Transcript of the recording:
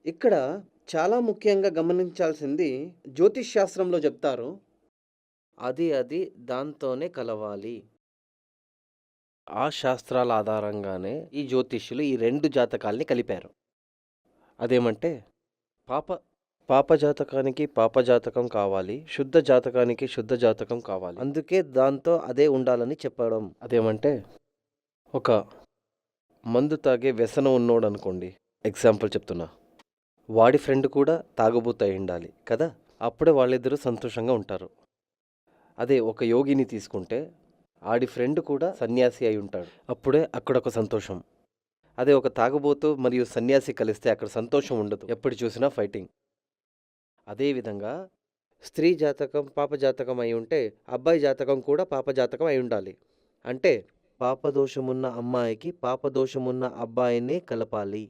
ఇక్కడ చాలా ముఖ్యంగా గమనించాల్సింది జ్యోతిష్ శాస్త్రంలో చెప్తారు. అది దాంతోనే కలవాలి. ఆ శాస్త్రాల ఆధారంగానే ఈ జ్యోతిష్యులు ఈ 2 జాతకాల్ని కలిపారు. అదేమంటే పాప పాప జాతకానికి పాప జాతకం కావాలి. శుద్ధ జాతకానికి శుద్ధ జాతకం కావాలి. అందుకే దాంతో అదే ఉండాలని చెప్పడం. అదేమంటే ఒక మందు తాగే వ్యసనం ఉన్నోడనుకోండి. ఎగ్జాంపుల్ చెప్తున్నా. వాడి ఫ్రెండ్ కూడా తాగుబోతు అయ్యుండాలి కదా! అప్పుడే వాళ్ళిద్దరూ సంతోషంగా ఉంటారు. అదే ఒక యోగిని తీసుకుంటే ఆడి ఫ్రెండ్ కూడా సన్యాసి అయి ఉంటాడు. అప్పుడే అక్కడొక సంతోషం. అదే ఒక తాగుబోతు మరియు సన్యాసి కలిస్తే అక్కడ సంతోషం ఉండదు. ఎప్పుడు చూసినా ఫైటింగ్. అదేవిధంగా స్త్రీ జాతకం పాప జాతకం అయి ఉంటే అబ్బాయి జాతకం కూడా పాప జాతకం అయి ఉండాలి. అంటే పాపదోషమున్న అమ్మాయికి పాపదోషమున్న అబ్బాయినే కలపాలి.